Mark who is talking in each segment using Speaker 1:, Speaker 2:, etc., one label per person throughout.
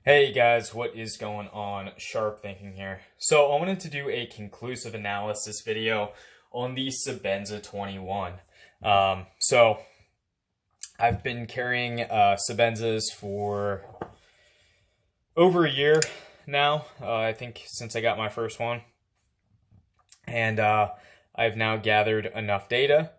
Speaker 1: Hey guys, what is going on? Sharp Thinking here. So I wanted to do a conclusive analysis video on the Sebenza 21. So I've been carrying Sebenzas for over a year now, I think since I got my first one. And I've now gathered enough data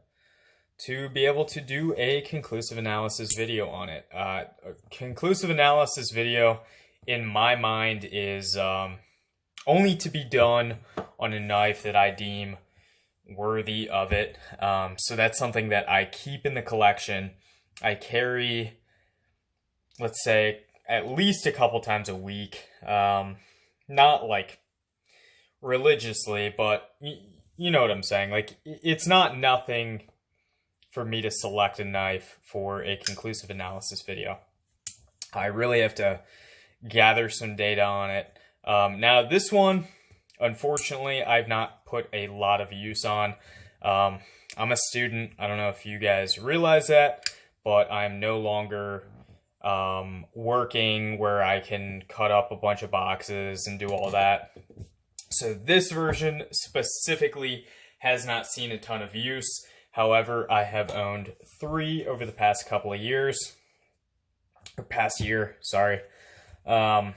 Speaker 1: to be able to do a conclusive analysis video on it. A conclusive analysis video, in my mind, is only to be done on a knife that I deem worthy of it. So that's something that I keep in the collection. I carry, let's say, at least a couple times a week. Not like religiously, but you know what I'm saying. Like, it's not nothing for me to select a knife for a conclusive analysis video. I really have to gather some data on it. Now this one, unfortunately, I've not put a lot of use on. I'm a student. I don't know if you guys realize that, but I'm no longer working where I can cut up a bunch of boxes and do all that. So this version specifically has not seen a ton of use. However, I have owned 3 over the past couple of years, or past year, sorry. Yeah,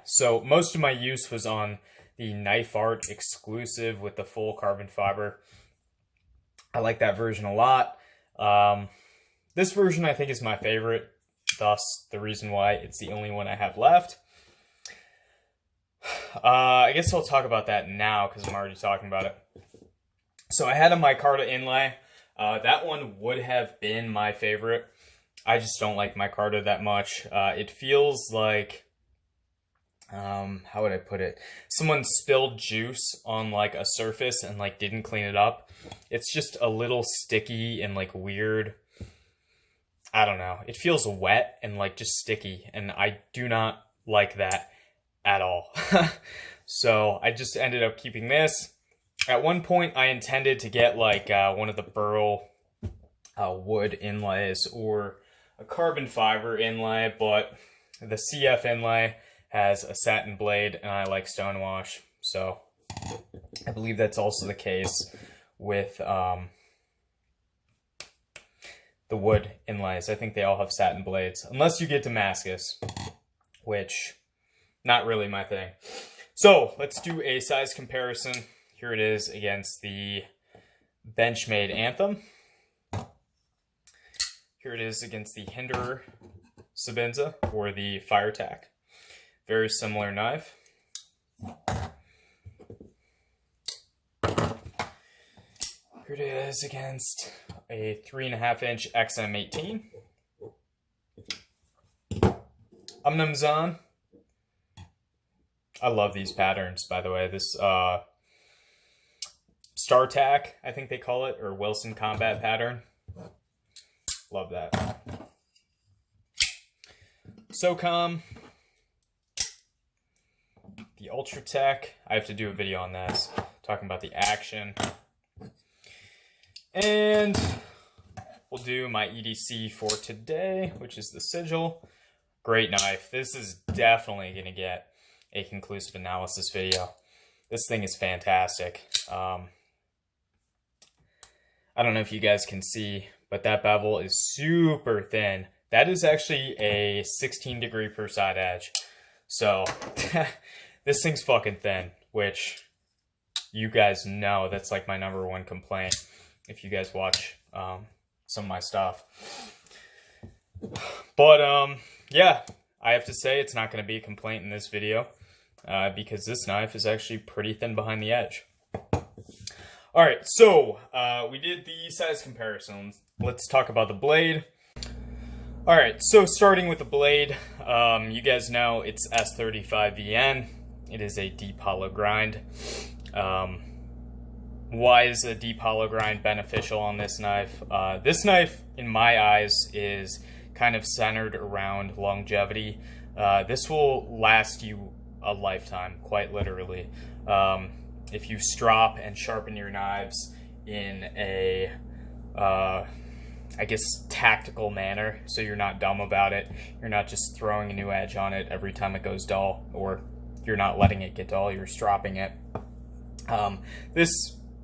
Speaker 1: so most of my use was on the Knife Art exclusive with the full carbon fiber. I like that version a lot. This version I think is my favorite, thus the reason why it's the only one I have left. I guess I'll talk about that now because I'm already talking about it. So I had a micarta inlay. That one would have been my favorite. I just don't like micarta that much. It feels like, how would I put it? Someone spilled juice on like a surface and like didn't clean it up. It's just a little sticky and like weird. I don't know. It feels wet and like just sticky, and I do not like that at all. So I just ended up keeping this. At one point, I intended to get like one of the burl wood inlays or a carbon fiber inlay, but the CF inlay has a satin blade, and I like stonewash. So I believe that's also the case with the wood inlays. I think they all have satin blades, unless you get Damascus, which not really my thing. So let's do a size comparison. Here it is against the Benchmade Anthem. Here it is against the Hinderer Sebenza or the FireTac. Very similar knife. Here it is against a 3.5-inch XM18. Untitled. I love these patterns, by the way. This StarTac, I think they call it, or Wilson Combat pattern. Love that. SOCOM, the Ultratech. I have to do a video on this, talking about the action. And we'll do my EDC for today, which is the Sigil. Great knife. This is definitely going to get a conclusive analysis video. This thing is fantastic. I don't know if you guys can see, but that bevel is super thin. That is actually a 16 degree per side edge. So this thing's fucking thin, which you guys know that's like my #1 complaint if you guys watch some of my stuff. But yeah, I have to say it's not going to be a complaint in this video because this knife is actually pretty thin behind the edge. All right, so we did the size comparisons. Let's talk about the blade. All right, so starting with the blade, you guys know it's S35VN. It is a deep hollow grind. Why is a deep hollow grind beneficial on this knife? This knife, in my eyes, is kind of centered around longevity. This will last you a lifetime, quite literally. If you strop and sharpen your knives in a I guess, tactical manner, so you're not dumb about it. You're not just throwing a new edge on it every time it goes dull, or you're not letting it get dull, you're stropping it. This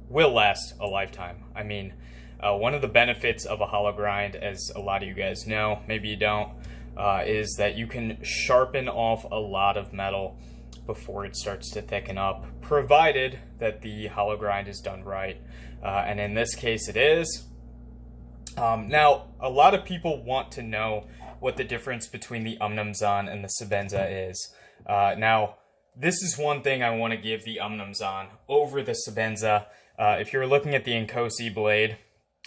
Speaker 1: will last a lifetime. I mean, one of the benefits of a hollow grind, as a lot of you guys know, maybe you don't, is that you can sharpen off a lot of metal before it starts to thicken up, provided that the hollow grind is done right. And in this case, it is. Now, a lot of people want to know what the difference between the Untitled and the Sebenza is. Now, this is one thing I want to give the Untitled over the Sebenza. If you're looking at the Conclusive blade,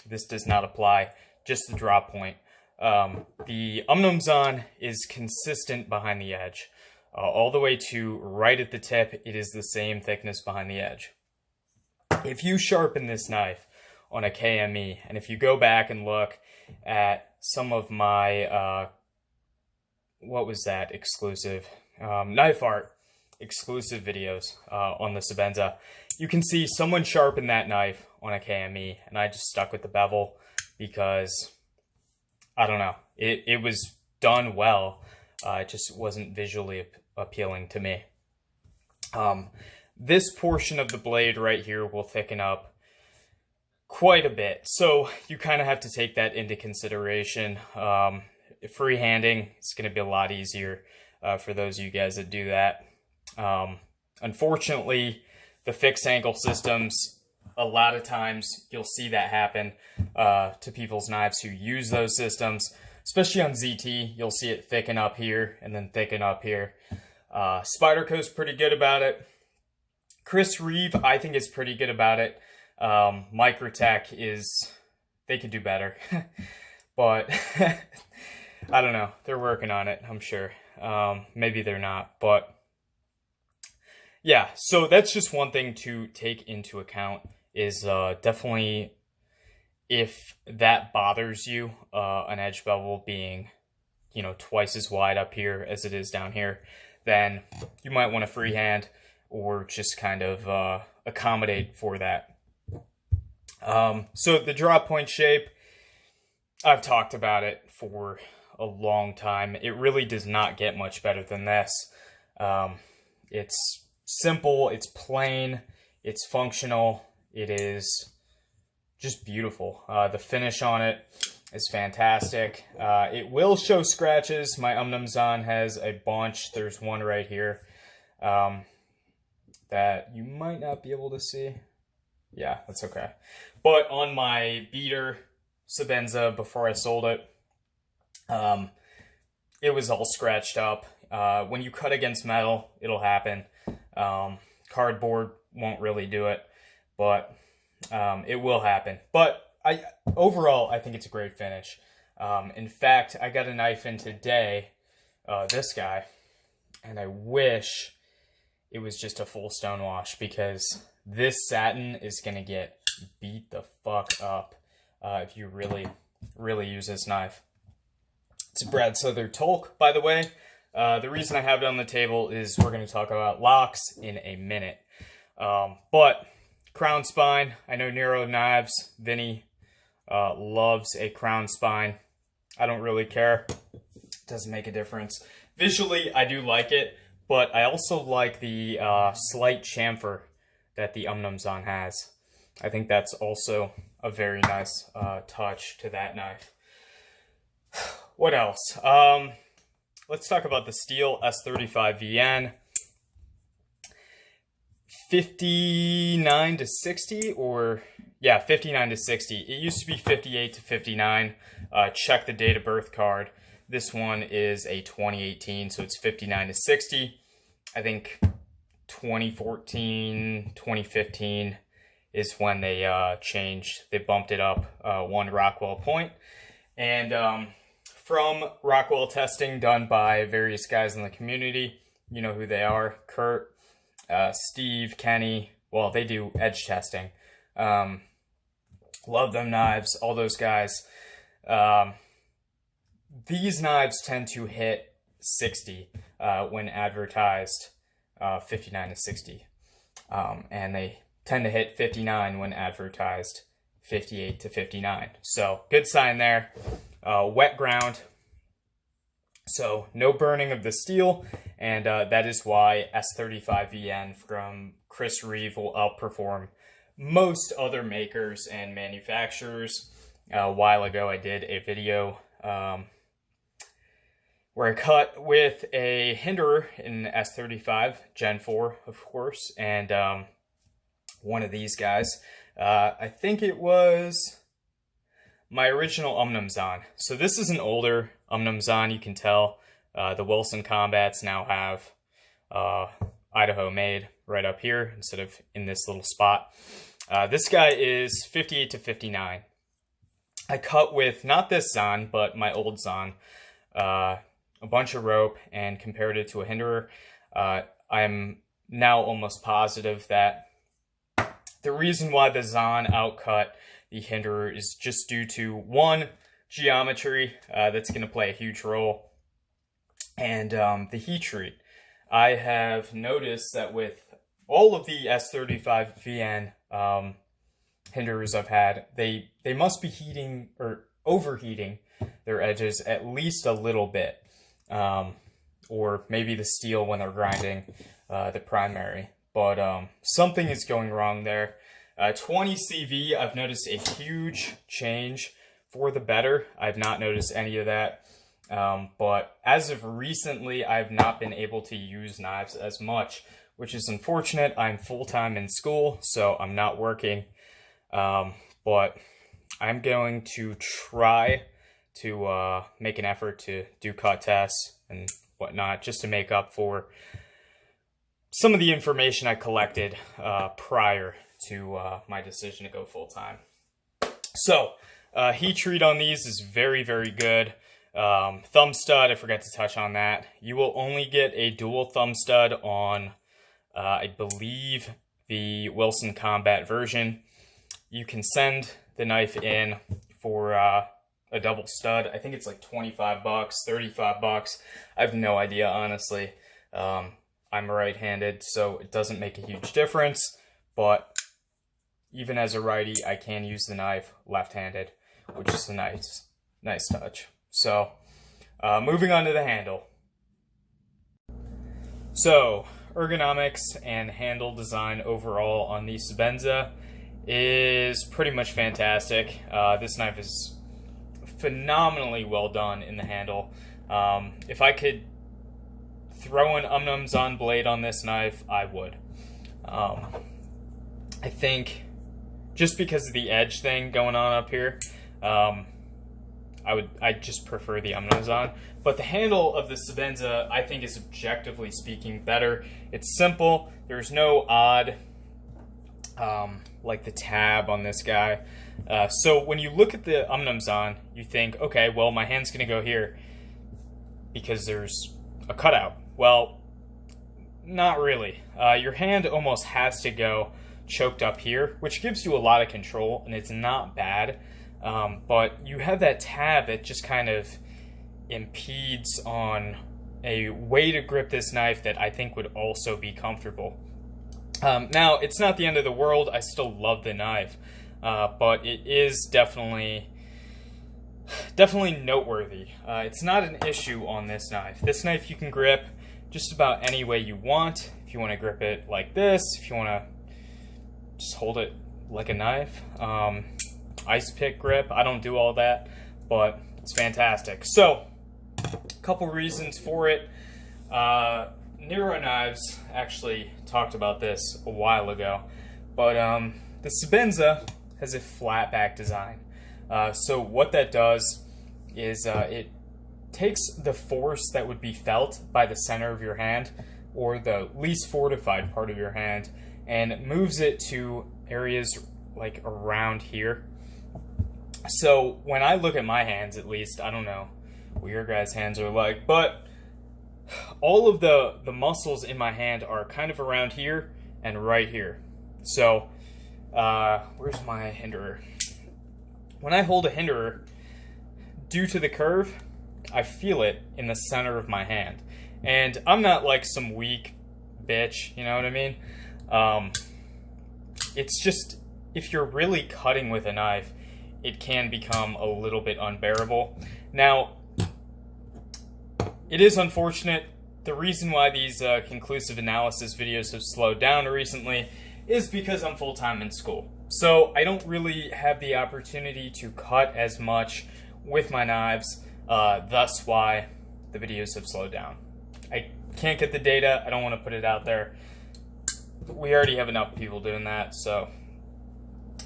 Speaker 1: this does not apply, just the drop point. The Untitled is consistent behind the edge. All the way to right at the tip, it is the same thickness behind the edge. If you sharpen this knife on a KME, and if you go back and look at some of my, what was that, exclusive, knife art exclusive videos on the Sebenza, you can see someone sharpened that knife on a KME, and I just stuck with the bevel because, I don't know, it was done well, it just wasn't visually appealing to me. This portion of the blade right here will thicken up quite a bit, so you kind of have to take that into consideration. Freehanding, it's going to be a lot easier for those of you guys that do that. Unfortunately, the fixed angle systems, a lot of times you'll see that happen to people's knives who use those systems, especially on ZT. You'll see it thicken up here and then thicken up here. Spyderco's pretty good about it. Chris Reeve, I think, is pretty good about it. Microtech is, they could do better. But I don't know. They're working on it, I'm sure. Maybe they're not, but yeah, so that's just one thing to take into account is definitely if that bothers you, an edge bevel being, you know, twice as wide up here as it is down here, then you might want to freehand or just kind of accommodate for that. So the drop point shape, I've talked about it for a long time. It really does not get much better than this. It's simple, it's plain, it's functional, it is just beautiful. The finish on it is fantastic. It will show scratches. My Untitled has a bunch. There's one right here that you might not be able to see. Yeah, that's okay. But on my beater Sebenza before I sold it, it was all scratched up. When you cut against metal, it'll happen. Cardboard won't really do it, but it will happen. But overall, I think it's a great finish. In fact, I got a knife in today, this guy, and I wish it was just a full stone wash because this satin is going to get beat the fuck up if you really, really use this knife. It's a Brad Souther Tolk, by the way. The reason I have it on the table is we're going to talk about locks in a minute. But crown spine, I know Nero Knives, Vinny, loves a crown spine. I don't really care. It doesn't make a difference. Visually, I do like it, but I also like the slight chamfer that the Untitled has. I think that's also a very nice touch to that knife. What else? Let's talk about the steel S35VN. 59 to 60, or yeah, 59 to 60. It used to be 58 to 59. Check the date of birth card. This one is a 2018, so it's 59 to 60. I think 2014, 2015 is when they changed. They bumped it up one Rockwell point. And from Rockwell testing done by various guys in the community, you know who they are, Kurt, Steve, Kenny, well, they do edge testing. Love them knives, all those guys. These knives tend to hit 60 when advertised 59 to 60. And they tend to hit 59 when advertised 58 to 59. So good sign there. Wet ground, so no burning of the steel, and that is why S35VN from Chris Reeve will outperform most other makers and manufacturers. A while ago I did a video where I cut with a hinderer in S35 Gen 4, of course, and one of these guys. I think it was my original Zahn. So this is an older Zahn, you can tell. The Wilson Combats now have Idaho made right up here instead of in this little spot. This guy is 58 to 59. I cut with not this Zahn, but my old Zahn, a bunch of rope and compared it to a hinderer. I'm now almost positive that the reason why the Zahn outcut the hinderer is just due to, one, geometry, that's going to play a huge role, and the heat treat. I have noticed that with all of the S35VN hinderers I've had, they must be heating or overheating their edges at least a little bit, or maybe the steel when they're grinding the primary. But something is going wrong there. 20 CV, I've noticed a huge change for the better. I've not noticed any of that. But as of recently, I've not been able to use knives as much, which is unfortunate. I'm full-time in school, so I'm not working. But I'm going to try to make an effort to do cut tests and whatnot, just to make up for some of the information I collected prior to my decision to go full-time. So, heat treat on these is very, very good. Thumb stud, I forgot to touch on that. You will only get a dual thumb stud on, I believe, the Wilson Combat version. You can send the knife in for a double stud. I think it's like 25 bucks, 35 bucks. I have no idea, honestly. I'm right-handed, so it doesn't make a huge difference, but even as a righty, I can use the knife left-handed, which is a nice touch. So, moving on to the handle. So, ergonomics and handle design overall on the Sebenza is pretty much fantastic. This knife is phenomenally well done in the handle. If I could throw an Zahn blade on this knife, I would. I think just because of the edge thing going on up here, I just prefer the Zahn. But the handle of the Sebenza, I think, is objectively speaking better. It's simple. There's no odd, like the tab on this guy. So when you look at the Zahn, you think, okay, well, my hand's gonna go here because there's a cutout. Well, not really. Your hand almost has to go choked up here, which gives you a lot of control, and it's not bad. But you have that tab that just kind of impedes on a way to grip this knife that I think would also be comfortable. Now, it's not the end of the world. I still love the knife, but it is definitely noteworthy. It's not an issue on this knife. This knife you can grip just about any way you want. If you want to grip it like this, if you want to just hold it like a knife. Ice pick grip, I don't do all that, but it's fantastic. So, a couple reasons for it. Nero Knives actually talked about this a while ago, but the Sebenza has a flat back design. So what that does is it takes the force that would be felt by the center of your hand, or the least fortified part of your hand, and moves it to areas like around here. So when I look at my hands, at least, I don't know what your guys' hands are like, but all of the muscles in my hand are kind of around here and right here. So, where's my hinderer? When I hold a hinderer, due to the curve, I feel it in the center of my hand. And I'm not like some weak bitch, you know what I mean? It's just if you're really cutting with a knife, it can become a little bit unbearable. Now, it is unfortunate. The reason why these conclusive analysis videos have slowed down recently is because I'm full-time in school. So I don't really have the opportunity to cut as much with my knives, thus why the videos have slowed down. I can't get the data. I don't want to put it out there. We already have enough people doing that, so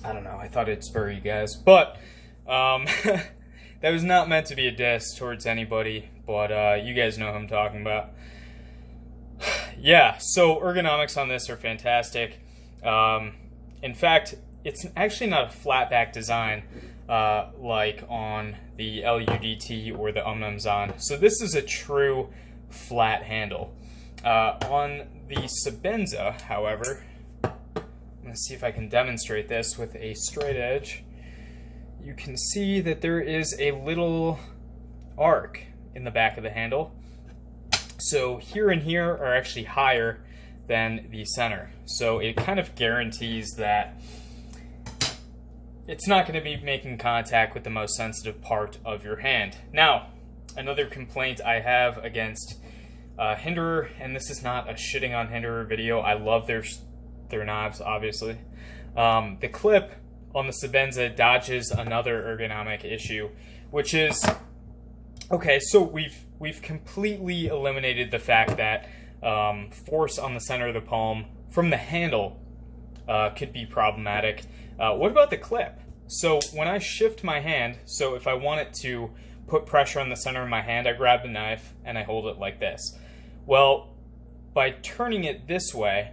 Speaker 1: I don't know. I thought it'd spur you guys. But that was not meant to be a diss towards anybody, but you guys know who I'm talking about. Yeah, so ergonomics on this are fantastic. In fact, it's actually not a flat back design like on the LUDT or the Umnumzan. So this is a true flat handle. On the Sebenza, however, I'm going to see if I can demonstrate this with a straight edge. You can see that there is a little arc in the back of the handle. So here and here are actually higher than the center. So it kind of guarantees that it's not going to be making contact with the most sensitive part of your hand. Now, another complaint I have against Hinderer, and this is not a shitting on Hinderer video. I love their knives, obviously. The clip on the Sebenza dodges another ergonomic issue, which is, okay, so we've completely eliminated the fact that force on the center of the palm from the handle could be problematic. What about the clip? So when I shift my hand, so if I want it to put pressure on the center of my hand, I grab the knife and I hold it like this. Well, by turning it this way,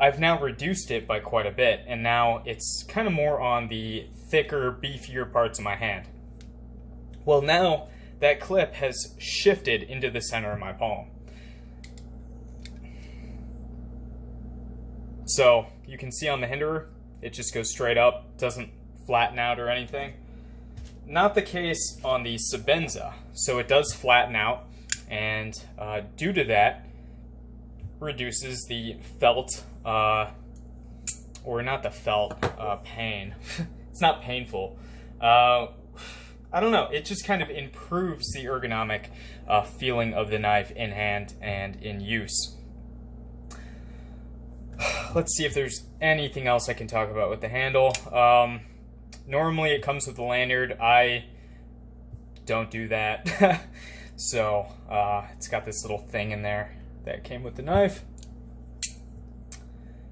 Speaker 1: I've now reduced it by quite a bit, and now it's kind of more on the thicker, beefier parts of my hand. Well, now that clip has shifted into the center of my palm. So you can see on the Hinderer, it just goes straight up, doesn't flatten out or anything. Not the case on the Sebenza. So it does flatten out, and due to that, reduces the felt, or not the felt, pain. It's not painful. I don't know, it just kind of improves the ergonomic feeling of the knife in hand and in use. Let's see if there's anything else I can talk about with the handle. Normally it comes with the lanyard. I don't do that. So it's got this little thing in there that came with the knife.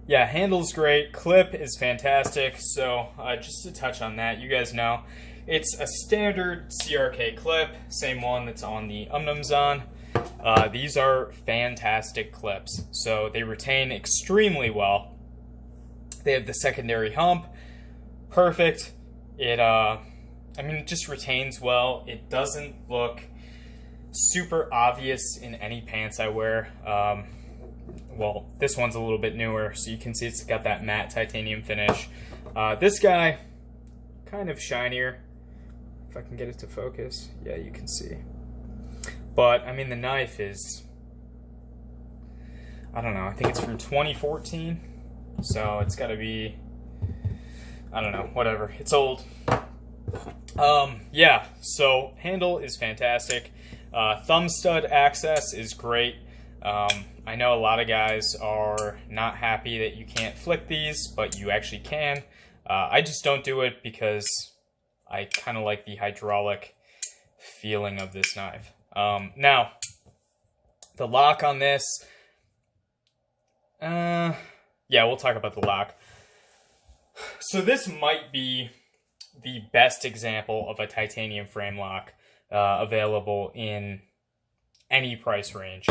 Speaker 1: Yeah, handle's great. Clip is fantastic. So just to touch on that, you guys know it's a standard CRK clip, same one that's on the Umnumzan. These are fantastic clips, so they retain extremely well. They have the secondary hump, perfect. It, I mean, it just retains well. It doesn't look super obvious in any pants I wear. Well, this one's a little bit newer, so you can see it's got that matte titanium finish. This guy, kind of shinier. If I can get it to focus, yeah, you can see. But, I mean, the knife is, I don't know, I think it's from 2014. So it's got to be, I don't know, whatever. It's old. Yeah, so handle is fantastic. Thumb stud access is great. I know a lot of guys are not happy that you can't flick these, but you actually can. I just don't do it because I kind of like the hydraulic feeling of this knife. Now, the lock on this, yeah, we'll talk about the lock. So this might be the best example of a titanium frame lock available in any price range.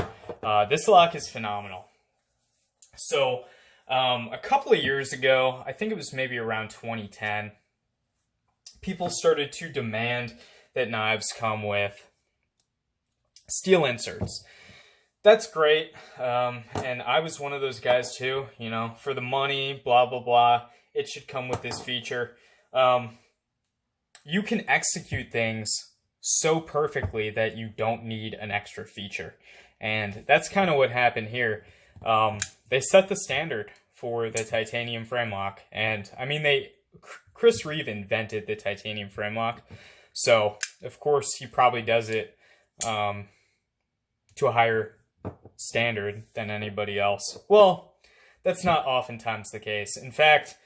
Speaker 1: This lock is phenomenal. So a couple of years ago, I think it was maybe around 2010, people started to demand that knives come with steel inserts. That's great, and I was one of those guys too, you know, for the money, blah, blah, blah, it should come with this feature. You can execute things so perfectly that you don't need an extra feature, and that's kind of what happened here. They set the standard for the titanium frame lock. And I mean, Chris Reeve invented the titanium frame lock. So, of course, he probably does it to a higher standard than anybody else. Well, that's not oftentimes the case. In fact,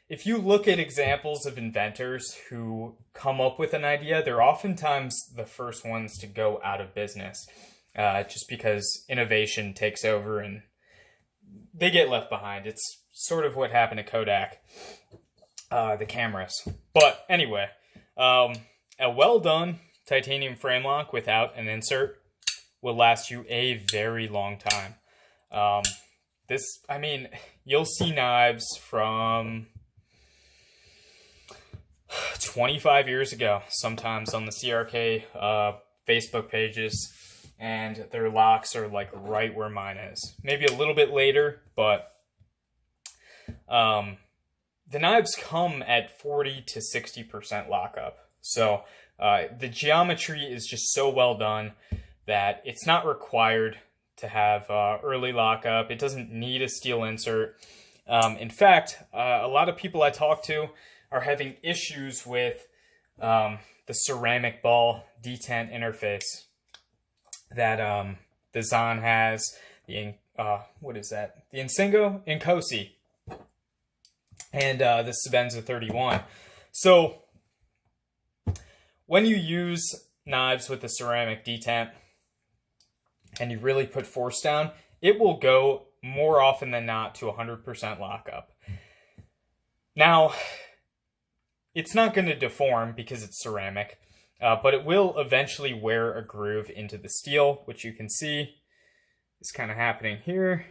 Speaker 1: if you look at examples of inventors who come up with an idea, they're oftentimes the first ones to go out of business, just because innovation takes over and they get left behind. It's sort of what happened to Kodak, the cameras. But anyway, a well-done titanium frame lock without an insert will last you a very long time. I mean, you'll see knives from 25 years ago, sometimes on the CRK Facebook pages, and their locks are like right where mine is. Maybe a little bit later, but the knives come at 40 to 60% lockup. So the geometry is just so well done that it's not required to have early lockup. It doesn't need a steel insert. In fact, a lot of people I talk to are having issues with the ceramic ball detent interface that the Zahn has, the what is that? The Incosi, and the Sebenza 31. So when you use knives with the ceramic detent and you really put force down, it will go more often than not to 100% lockup. Now, it's not going to deform because it's ceramic, but it will eventually wear a groove into the steel, which you can see is kind of happening here.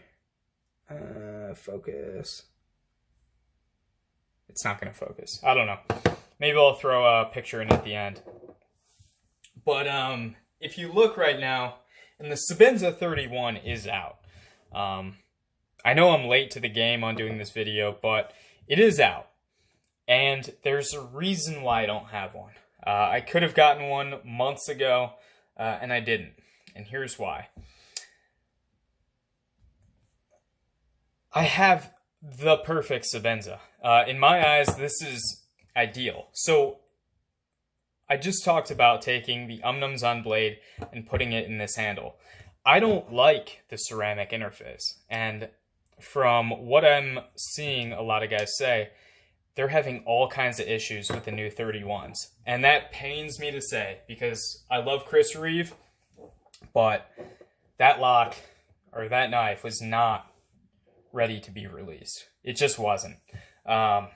Speaker 1: Focus. It's not going to focus. I don't know. Maybe I'll throw a picture in at the end. But if you look right now, and the Sebenza 31 is out. I know I'm late to the game on doing this video, but it is out. And there's a reason why I don't have one. I could have gotten one months ago, and I didn't. And here's why. I have the perfect Sebenza. In my eyes, this is ideal. So I just talked about taking the Zahn blade and putting it in this handle. I don't like the ceramic interface. And from what I'm seeing a lot of guys say, they're having all kinds of issues with the new 31s. And that pains me to say, because I love Chris Reeve, but that lock, or that knife, was not ready to be released. It just wasn't. I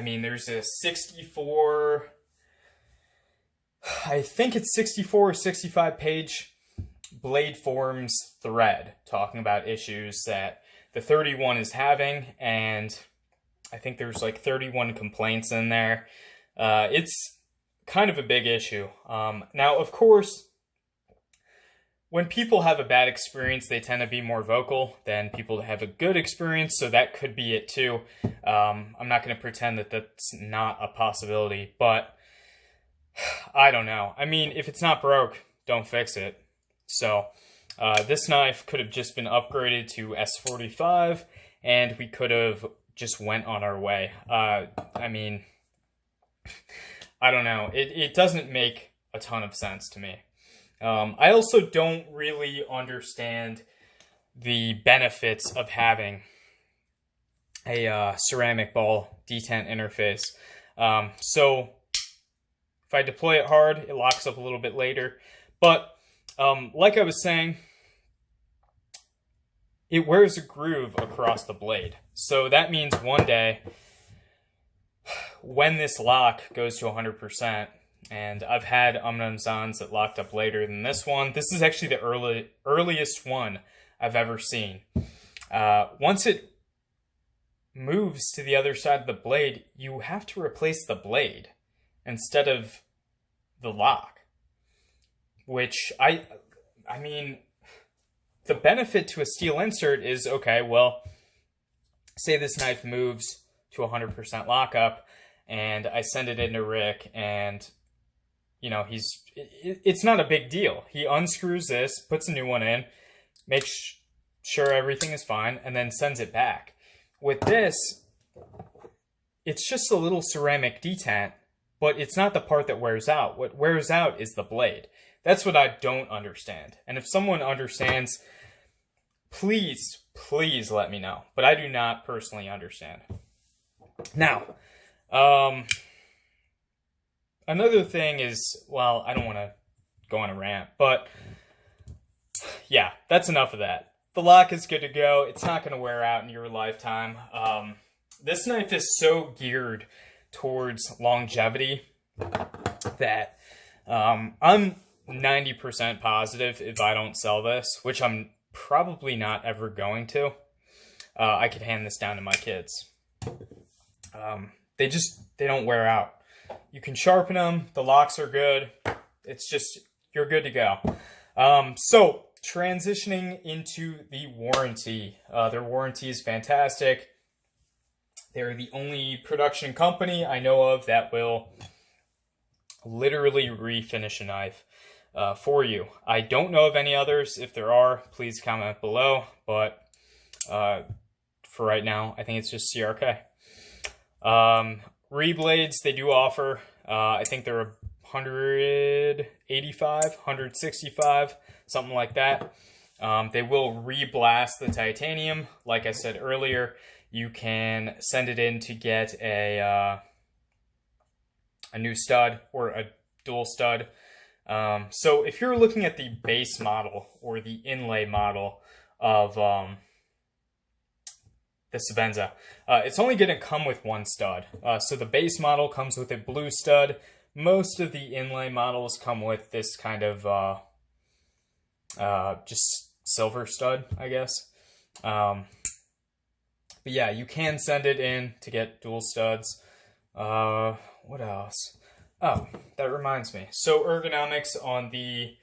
Speaker 1: mean, there's a 64... I think it's 64 or 65 page Blade Forms thread talking about issues that the 31 is having, and I think there's like 31 complaints in there. It's kind of a big issue. Now, of course, when people have a bad experience, they tend to be more vocal than people that have a good experience, so that could be it too. I'm not going to pretend that that's not a possibility, but I don't know. I mean, if it's not broke, don't fix it. So this knife could have just been upgraded to S45, and we could have just went on our way. I mean, I don't know. It doesn't make a ton of sense to me. I also don't really understand the benefits of having a ceramic ball detent interface. So if I deploy it hard, it locks up a little bit later. But like I was saying, it wears a groove across the blade. So that means one day, when this lock goes to 100%, and I've had Zahns that locked up later than this one. This is actually the earliest one I've ever seen. Once it moves to the other side of the blade, you have to replace the blade instead of the lock. Which, I mean, the benefit to a steel insert is, okay, well, say this knife moves to 100% lockup, and I send it into Rick, and you know, it's not a big deal. He unscrews this, puts a new one in, makes sure everything is fine, and then sends it back. With this, it's just a little ceramic detent, but it's not the part that wears out. What wears out is the blade. That's what I don't understand. And if someone understands, please let me know. But I do not personally understand. Now, another thing is, well, I don't want to go on a rant, but yeah, that's enough of that. The lock is good to go. It's not going to wear out in your lifetime. This knife is so geared towards longevity that I'm 90% positive if I don't sell this, which I'm probably not ever going to, I could hand this down to my kids. They don't wear out. You can sharpen them. The locks are good. It's just, you're good to go. So transitioning into the warranty. Their warranty is fantastic. They're the only production company I know of that will literally refinish a knife for you. I don't know of any others. If there are, please comment below. But for right now, I think it's just CRK. Reblades, they do offer, I think they're 185, 165, something like that. They will re-blast the titanium. Like I said earlier, you can send it in to get a new stud or a dual stud. So if you're looking at the base model or the inlay model of the Sebenza, it's only going to come with one stud. So the base model comes with a blue stud. Most of the inlay models come with this kind of just silver stud, I guess. But yeah, you can send it in to get dual studs. What else? Oh, that reminds me. So Ergonomics on the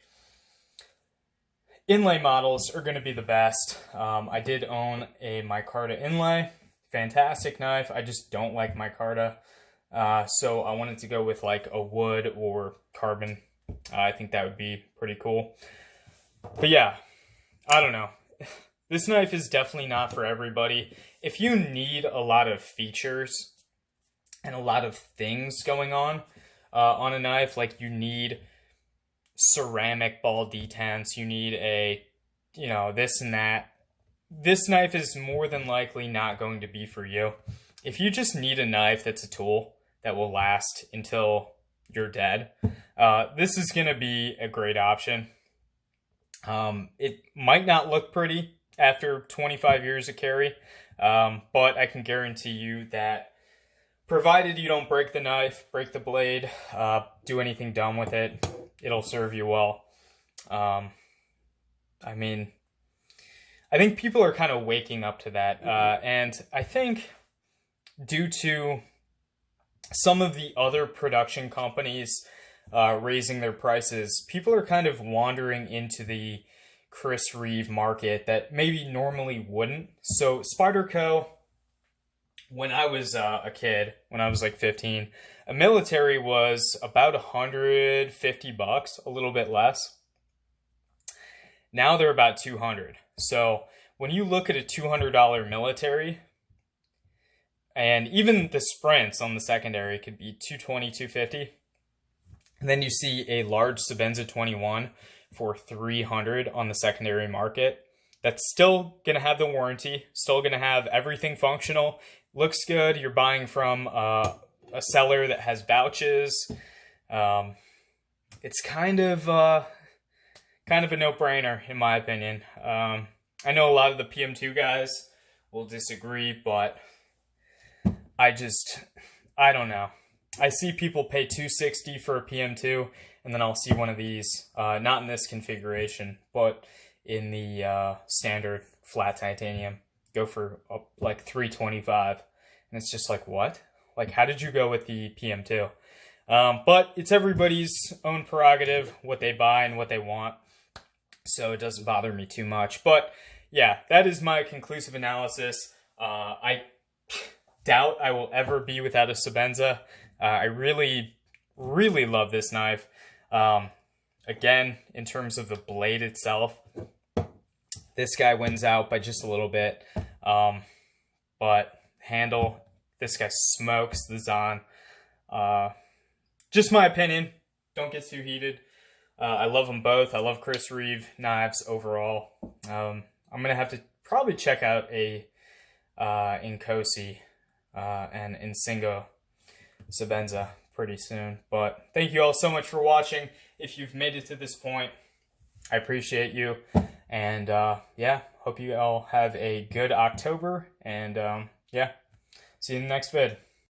Speaker 1: inlay models are going to be the best. I did own a micarta inlay. Fantastic knife. I just don't like micarta. So I wanted to go with like a wood or carbon. I think that would be pretty cool. But yeah, I don't know. This knife is definitely not for everybody. If you need a lot of features and a lot of things going on a knife, like you need ceramic ball detents, you need a, this and that, this knife is more than likely not going to be for you. If you just need a knife that's a tool that will last until you're dead, this is going to be a great option. It might not look pretty after 25 years of carry, but I can guarantee you that provided you don't break the knife, break the blade, do anything dumb with it, it'll serve you well. I mean, I think people are kind of waking up to that, and I think due to some of the other production companies raising their prices, people are kind of wandering into the Chris Reeve market that maybe normally wouldn't. So Spyderco, when I was a kid, when I was like 15, a military was about $150, a little bit less. Now they're about $200. So when you look at a $200 military, and even the Sprints on the secondary could be $220, $250. And then you see a large Sebenza 21 for $300 on the secondary market. That's still going to have the warranty, still going to have everything functional, looks good. You're buying from a seller that has vouches. It's kind of a no-brainer in my opinion. I know a lot of the PM2 guys will disagree, but I don't know. I see people pay $260 for a PM2, and then I'll see one of these, not in this configuration, but in the standard flat titanium, go for like $325, and it's just like, what? Like, how did you go with the PM2? But it's everybody's own prerogative, what they buy and what they want, so it doesn't bother me too much. But yeah, that is my conclusive analysis. I doubt I will ever be without a Sebenza. I really, really love this knife. Again, in terms of the blade itself, this guy wins out by just a little bit. but handle, this guy smokes the Zon. Just my opinion. Don't get too heated. I love them both. I love Chris Reeve knives overall. I'm gonna have to probably check out a Inkosi and Insingo Sebenza pretty soon. But thank you all so much for watching. If you've made it to this point, I appreciate you. And yeah, hope you all have a good October. And yeah, see you in the next vid.